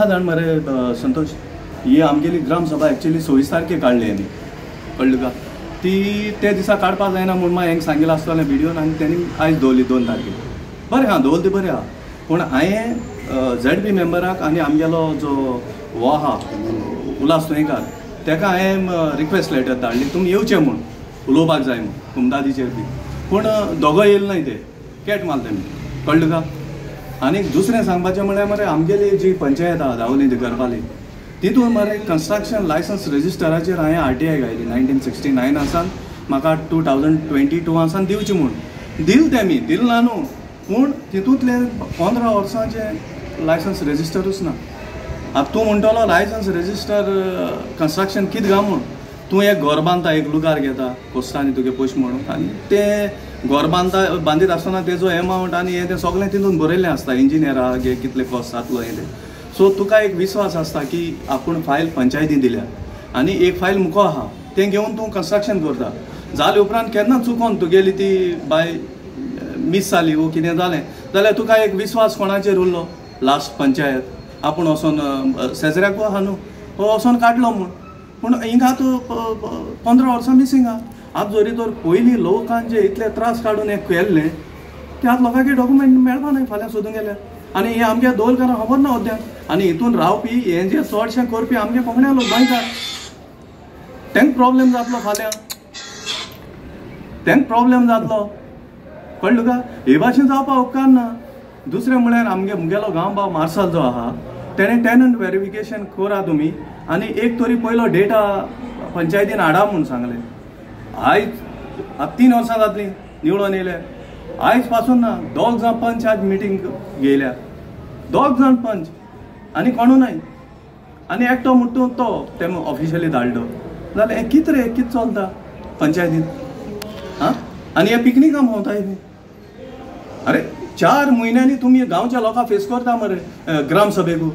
जाण मरे संतोष, ही आमगेली ग्रामसभा एक्चुअली 26 तारखे काढली यांनी, कळलं का? ती ते दिसा काडपाक जायना म्हणून म्हाका हेंक सांगिल्लें आसतलें व्हिडिओन, आनी तेणी आयज दवरली 2 तारखेक. बरें आहा, दवरली बरें आहा. पूण हांवें ZB मेंबराक आनी आमगेलो जो हो आहा उल्हास तुयेंकार, ताका हांवें रिक्वेस्ट लेटर धाडली तुमी येवचें म्हूण, उलोवपाक जाय म्हूण कुमदादीचेर बी. पूण दोगोय येयले नाय, ते कॅट मारले तेमी, कळ्ळें का? आनी दुसरें सांगपाचें म्हळ्यार मरे आमगेली जी पंचायत आहा दावोली गरवाली, तितून मरे कन्स्ट्रक्शन लायसन्स रजिस्टराचेर हांवें RTI घायली 1969 आसान, म्हाका 2022 आसान दिवची म्हूण. दिल तेमी, दिल ना न्हू, पूण तितूंतले 15 वर्सांचे लायसन्स रजिस्टरूच ना. आतां तूं म्हणटलो लायसन्स रजिस्टर कन्स्ट्रक्शन कितें गा म्हूण, तूं एक घर बांदता, एक लुगार घेता पोस्टांनी तुगे पयशे म्हणून, आनी तें घर बांदीत आसतना तेजो एमावंट आनी हें तें सगळें तितून बरयल्लें आसता, इंजिनियराक कितले कॉस्ट जातलो हें तें. सो तुका एक विश्वास आसता की आपूण फायल पंचायतीन दिल्या आनी एक फायल मुको आहा तें घेवन तूं कन्स्ट्रक्शन करता. जाले उपरांत केन्ना चुकोन तुगेली ती बाय मिस जाली वो कितें जालें जाल्यार तुका एक विश्वास कोणाचेर उरलो, लास्ट पंचायत आपूण वचोन शेजऱ्याकू आहा न्हू, हो वचोन काडलो म्हूण. पूण हिंगा तूं 15 वर्सां मिसींग आहा. आतां जरी तर पयलीं लोकांचे इतले त्रास काडून हें केल्लें की आतां लोकांचे डॉक्युमेंट मेळपा न्हय, फाल्यां सोदूंक गेल्यार. आनी हें आमगे दोलकारांक खबर ना अद्याक. आनी हितून रावपी हें जे चडशें करपी आमगे कोंकण्या लोक गोंयकार, तेंक प्रॉब्लेम जातलो फाल्यां, तेंक प्रॉब्लेम जातलो, कळ्ळें का? हे भाशेन जावपा उपकार ना. दुसरें म्हळ्यार मुगेलो गांवबाब मार्साल जो आहा तेणें टेनंट व्हेरिफिकेशन करा तुमी आनी एक तरी पयलो डेटा पंचायतीन हाडा म्हूण सांगलें. आयज आतां 3 वर्सां जातलीं निवडून येयले, आयज पासून ना. 2 जाण पंच आज मिटींग घेयल्या, 2 जाण पंच आनी कोणू नाय, आनी एकटो म्हणटा तो तेम ऑफिशियली धाडलो. जाल्यार हें कितें रे, कितें चलता पंचायतीन? हां, आनी हे पिकनिकां भोंवताय बी. अरे 4 म्हयन्यांनी तुमी गांवच्या लोकांक फेस करता मरे ग्रामसभेकू,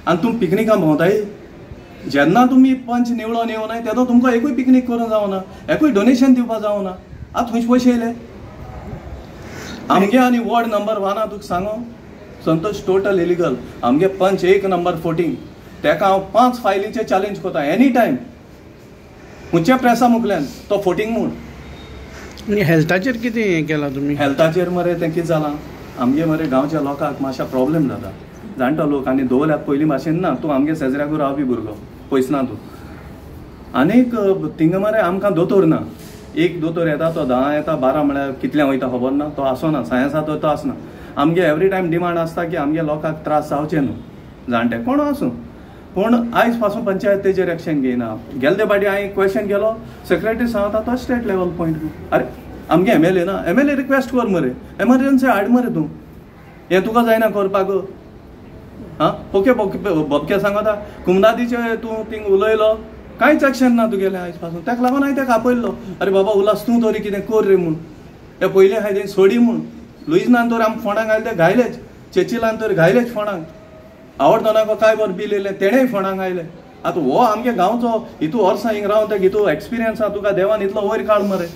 आनी तुमी पिकनिकां भोंवताय. जेन्ना तुमी पंच निवडून येवनाय तेदो तुमकां एकूय पिकनीक करूंक जावना, एकूय डोनेशन दिवपाक जावना. आतां खंयचे पयशे येयले आमगे? आनी वॉर्ड नंबर 1 तुका सांगो संतोष, टोटल इलिगल. आमगे पंच 1 नंबर 14, तेका हांव 5 फायलीचे चॅलेंज करता एनी टायम. खंयच्या प्रेसा मुखल्यान तो 14 म्हूण. आनी हेल्थाचेर कितें हें केलां तुमी? हेल्थाचेर मरे तें कितें जालां, आमगे मरे गांवच्या लोकांक मातशा प्रॉब्लेम जाता, जाणटो लोक. आनी दवल्यात पयलीं भाशेन ना, तूं आमगे शेजऱ्याकू रावपी भुरगो पयस ना तूं. आनीक थिंगा मरे आमकां दोतोर ना. एक दोतोर येता तो 10 येता, 12 म्हळ्यार कितल्या वयता खबर ना, तो आसना. सायन्साचो तो आसना. आमगे एवरी टायम डिमांड आसता की आमगे लोकांक त्रास जावचे न्हू, जाणटे कोण आसूं. पूण आयज पासून पंचायत तेजेर एक्शन घेयना. गेल्ले फाटी हांवें क्वेश्चन केलो, सेक्रेटरी सांगता तो स्टेट लेवल पॉयंट. अरे आमगे MLA ना, MLA रिक्वेस्ट कर मरे, एमर्जन्सी हाड मरे तूं, हें तुका जायना करपाक. हां, ओके बोबके सांगता कुमदादीचे तूं थिंग उलयलो, कांयच एक्शन ना तुगेलें आयज पासून. ताका लागून हांवें ताका आपयल्लो, अरे बाबा उल्हास तूं तरी कितें कर रे म्हूण. हे पयलीं हांवें तें सोडी म्हूण. लुइजनान तर आमकां फोंडाक आयले ते घायलेच, चेचिलान तर घायलेच फोंडाक. आवडटनाको काय बरें बील येयलें तेणेंय फोंडाक आयले. आतां हो आमगे गांवचो हितू वर्सां हिंग रावन तेका हितू एक्सपिरियन्स आहा, तुका देवान इतलो वयर काड मरे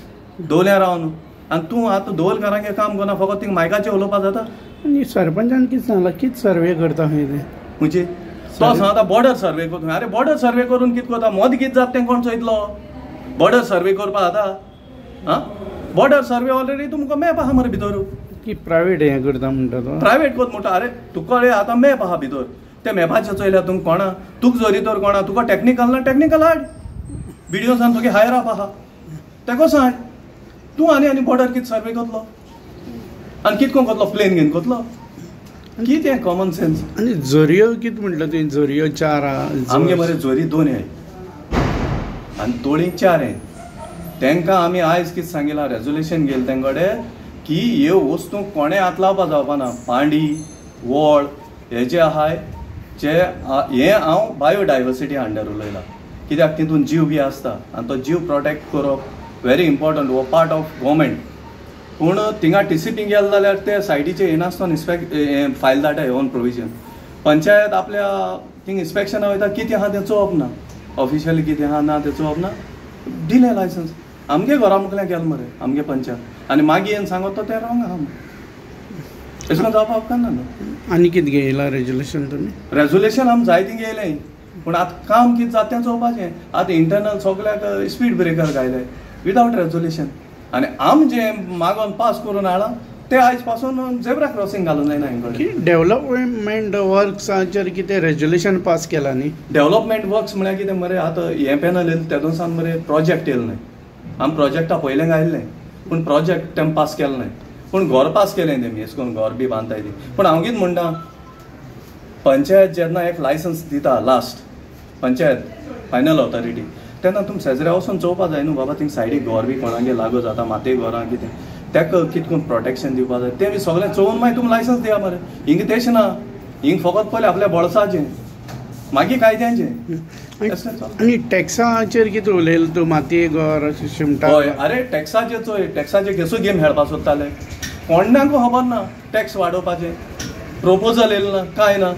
दोल्या रावन. आनी तूं आतां दोलकारांगे काम करना, फकत थिंग मायकाचेर उलोवपा जाता. आनी सरपंचान कितें सांगलां, कितें सर्वे करता खंय तें? म्हणजे तो सांगता बॉर्डर सर्वे करता. अरे बॉर्डर सर्वे करून कितें करता? मोद कितें जाता तें कोण चोयतलो? बॉर्डर सर्वे करपा जाता? हां, बॉर्डर सर्वे ऑलरेडी तुमकां मॅप आहा मरे भितर. की प्रायवेट हें करता म्हणटा तो? प्रायवेट कोत म्हणटा. अरे तुका आतां मॅप आहा भितर, त्या मॅपाचेर चोयल्यार तुमकां कोणा, तुका जरी तर कोणा तुका टॅक्निकल ना, टॅक्निकल हाड. बिडिओसान तुगे हायर आप आहा तेको सांग. तूं आनी बॉर्डर कितें सर्वे करतलो? आनी कितें कोण करतलो? प्लेन घेवन करतलो? कितें कॉमन सेन्स? आनी झरयो कितें म्हणटा तुवें? झरयो 4 आहा आमगे मरे, झरी 2 आहाय आनी तोळींक 4 आहाय. तांकां आमी आयज कितें सांगिलां, रेजोल्युशन गेलें तेंकडे की ह्यो वस्तू कोणें हात लावपा जावपा ना. पांडी, वळ हे जे आहाय जे हें हांव बायोडायवर्सिटी अंडर उलयलां, कित्याक तितून जीव बी आसता आनी तो जीव प्रोटेक्ट करप व्हेरी इम्पॉर्टंट. हो पार्ट ऑफ गव्हर्मेंट. पूण थिंगा TCP गेले जाल्यार ते सायडीचे हे नासतना फायल धाडटा ऑन प्रोविजन. पंचायत आपल्या थिंग इन्स्पेक्शना वयता, कितें आहा तें चोवप ना, ऑफिशियली कितें आहा ना तें चोवप ना. दिलें लायसन्स आमगे घरा मुखल्यान गेलें मरे आमगे पंचायत, आनी मागीर येवन सांगत तो तें रॉंग आहा. अशें करून जावपा उपकारना न्हू. आनी कितें घेयला रेजोल्युशन तुमी? रेजोल्युशन आमी जायतीं घेयलें पूण आतां काम कितें जाता तें चोवपाचें. आतां इंटरनल सगल्याक स्पीड ब्रेकर घायले विदावट रेजोल्युशन आनी आम जें मागोन पास करून हाडला ते आयज पासून झेब्रा क्रॉसींग घालूं जायना हांवें. डेव्हलपमेंट वर्क्साचेर कितें रेजोल्युशन पास केला न्ही? डेव्हलपमेंट वर्क्स म्हळ्यार कितें मरे आतां हें पॅनल येयलें तेतून सावन मरे प्रोजेक्ट येयले न्हय. आमी प्रोजेक्टा पयलें घायल्लें पूण प्रोजेक्ट तेम पास केलें न्हय. पूण घर पास केलें तेमी अशें करून घर बी बांदताय ती. पूण हांव कितें म्हणटा पंचायत जेन्ना एक लायसन्स दिता लास्ट पंचायत फायनल ऑथॉरिटी तेन्ना तुमी शेजऱ्या वचून चोवपा जाय न्हू बाबा थिंग सायडीक घर बी कोणागे लागू जाता मातये घरां कितें तेका कितें करून प्रोटेक्शन दिवपा जाय तें बी सगळें चोवन मागीर तुमी लायसन्स दिया मरे. हिंग तेशें ना हिंग फकत पयलें आपल्या बोळसाचें मागीर कायद्याचें. आनी टॅक्साचेर कितें उलयलें तूं मातये घर शिमटा? हय अरे टॅक्साचेर चोय टॅक्साचेर केसो गेम खेळपा सोदताले कोणाकूय खबर ना. टॅक्स वाडोवपाचें प्रोपोजल येयलें ना कांय ना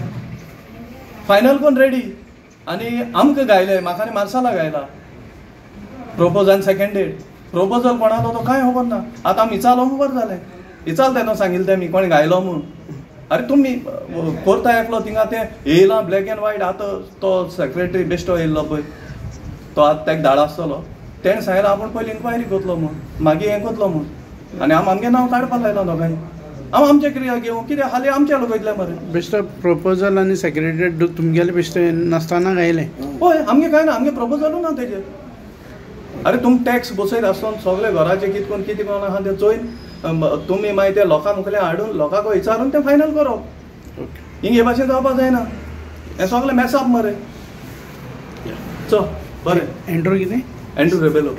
फायनल कोन्न रेडी आनी आमकां घायले म्हाका आनी मार्साला घायला प्रोपोजल सेकंडेड प्रोपोजल कोणालो तो कांय खबर ना. आतां आमी इचालो बरें जालें इचाल तेन्ना सांगिल्लें तेमी कोणी घायलो म्हूण. अरे तुमी करता एकलो थिंगा तें येयलां ब्लॅक एंड व्हायट. आतां तो सेक्रेटरी बेश्टो येयल्लो पळय तो आतां तेका धाड आसतलो तेणें सांगलें आपूण पयलीं इन्क्वायरी करतलो म्हूण मागीर हें करतलो म्हूण आनी आमगे नांव काडपा लायलो दोगांय. हांव आमचे कितें घेवं कितें हालीं आमचे लोक वयतले मरे. बेश्टो प्रोपोजल आनी सेक्रेटरी तुमगेले बेश्टे नासतना घायले? हय आमगे कांय ना आमगे प्रोपोजलू ना तेजेर. अरे तुमी टॅक्स बसयत आसतना सगळे घराचे कितें कोण आहा तें चोयन तुमी मागीर ते लोकां मुखले हाडून लोकांक विचारून तें फायनल करप. हिंग हे भाशेन जावपा जायना. हें सगळें मॅसअप मरे. चल बरें. एंड्रो कितें? एंड्रू रेबेलो.